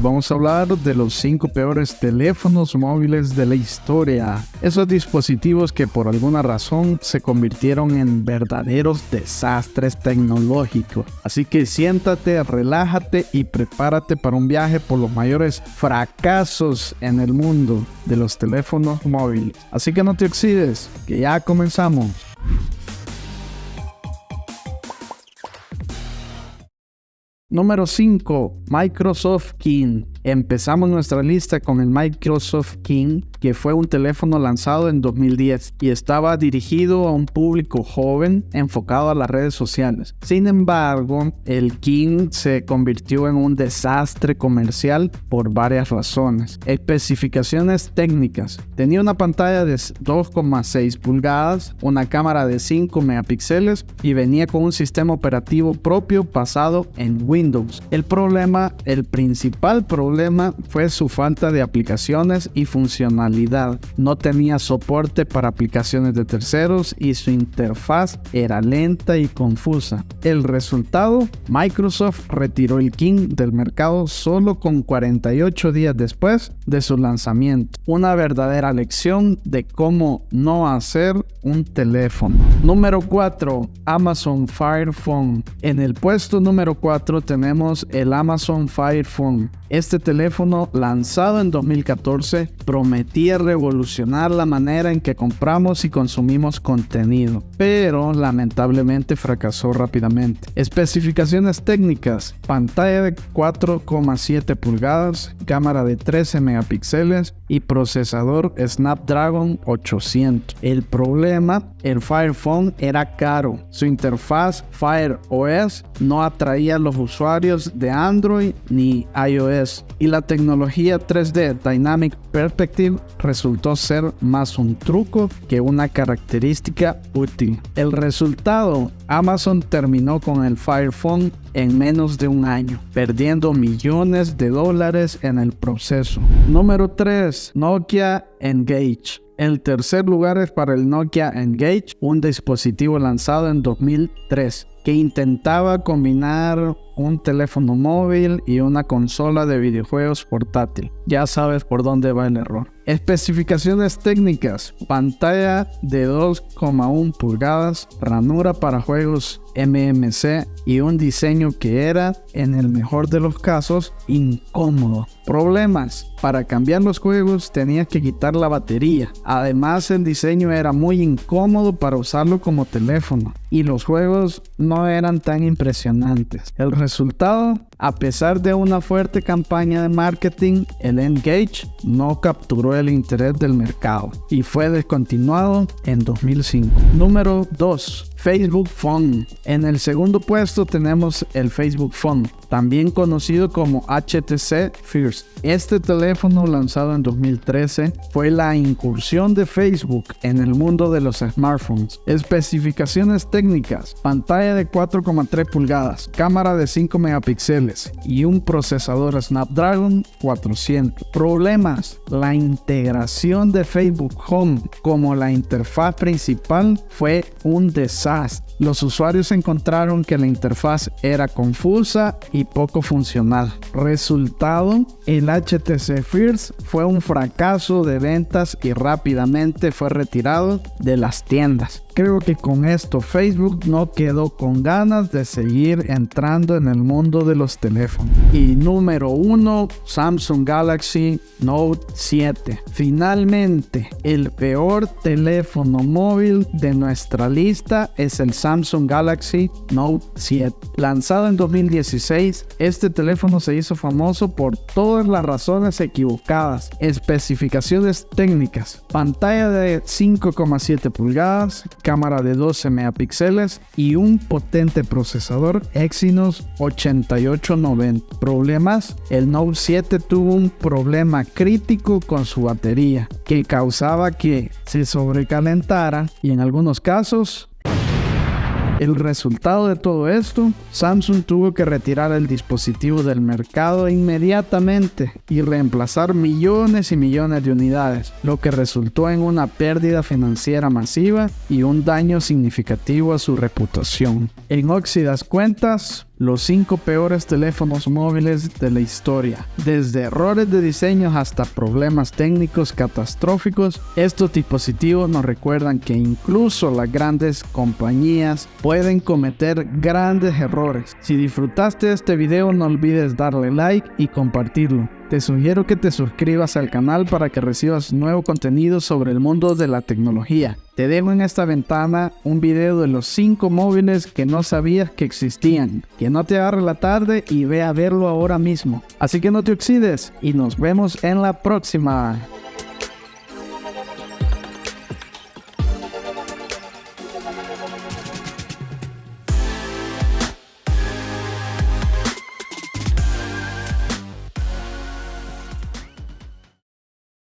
vamos a hablar de los 5 peores teléfonos móviles de la historia. Esos dispositivos que por alguna razón se convirtieron en verdaderos desastres tecnológicos. Así que siéntate, relájate y prepárate para un viaje por los mayores fracasos en el mundo de los teléfonos móviles. Así que no te oxides, que ya comenzamos. Número 5. Microsoft King. Empezamos nuestra lista con el Microsoft King, que fue un teléfono lanzado en 2010 y estaba dirigido a un público joven enfocado a las redes sociales. Sin embargo, el King se convirtió en un desastre comercial por varias razones. Especificaciones técnicas. Tenía una pantalla de 2,6 pulgadas, una cámara de 5 megapíxeles y venía con un sistema operativo propio basado en Windows. El principal problema fue su falta de aplicaciones y funcionalidad. No tenía soporte para aplicaciones de terceros y su interfaz era lenta y confusa. El resultado, Microsoft retiró el King del mercado solo con 48 días después de su lanzamiento. Una verdadera lección de cómo no hacer un teléfono. Número 4. Amazon Fire Phone. En el puesto número 4 tenemos el Amazon Fire Phone. Este teléfono, lanzado en 2014, prometía revolucionar la manera en que compramos y consumimos contenido, pero lamentablemente fracasó rápidamente. Especificaciones técnicas: pantalla de 4,7 pulgadas, cámara de 13 megapíxeles y procesador Snapdragon 800. El problema, el Fire Phone era caro. Su interfaz Fire OS no atraía a los usuarios de Android ni iOS. Y la tecnología 3D Dynamic Perspective resultó ser más un truco que una característica útil. El resultado, Amazon terminó con el Fire Phone en menos de un año, perdiendo millones de dólares en el proceso. Número 3. Nokia Engage. El tercer lugar es para el Nokia Engage, un dispositivo lanzado en 2003 que intentaba combinar un teléfono móvil y una consola de videojuegos portátil. Ya sabes por dónde va el error. Especificaciones técnicas: pantalla de 2,1 pulgadas, ranura para juegos MMC y un diseño que era, en el mejor de los casos, incómodo. Problemas: para cambiar los juegos tenías que quitar la batería. Además, el diseño era muy incómodo para usarlo como teléfono y los juegos no eran tan impresionantes. El resultado, a pesar de una fuerte campaña de marketing, el Engage no capturó el interés del mercado y fue descontinuado en 2005. Número 2. Facebook Phone. En el segundo puesto tenemos el Facebook Phone, también conocido como HTC First. Este teléfono, lanzado en 2013, fue la incursión de Facebook en el mundo de los smartphones. Especificaciones técnicas: pantalla de 4,3 pulgadas, cámara de 5 megapíxeles y un procesador Snapdragon 400. Problemas: la integración de Facebook Home como la interfaz principal fue un desastre. Los usuarios encontraron que la interfaz era confusa y poco funcional. Resultado, el HTC First fue un fracaso de ventas y rápidamente fue retirado de las tiendas. Creo que con esto Facebook no quedó con ganas de seguir entrando en el mundo de los teléfonos. Y número 1, Samsung Galaxy Note 7. Finalmente, el peor teléfono móvil de nuestra lista es el Samsung Galaxy Note 7. Lanzado en 2016, este teléfono se hizo famoso por todas las razones equivocadas. Especificaciones técnicas: pantalla de 5,7 pulgadas, cámara de 12 megapíxeles y un potente procesador Exynos 8890. Problemas: el Note 7 tuvo un problema crítico con su batería que causaba que se sobrecalentara y en algunos casos. El resultado de todo esto, Samsung tuvo que retirar el dispositivo del mercado inmediatamente y reemplazar millones y millones de unidades, lo que resultó en una pérdida financiera masiva y un daño significativo a su reputación. En óxidas cuentas, los 5 peores teléfonos móviles de la historia. Desde errores de diseño hasta problemas técnicos catastróficos, estos dispositivos nos recuerdan que incluso las grandes compañías pueden cometer grandes errores. Si disfrutaste de este video, no olvides darle like y compartirlo. Te sugiero que te suscribas al canal para que recibas nuevo contenido sobre el mundo de la tecnología. Te dejo en esta ventana un video de los 5 móviles que no sabías que existían. Que no te agarre la tarde y ve a verlo ahora mismo. Así que no te oxides y nos vemos en la próxima.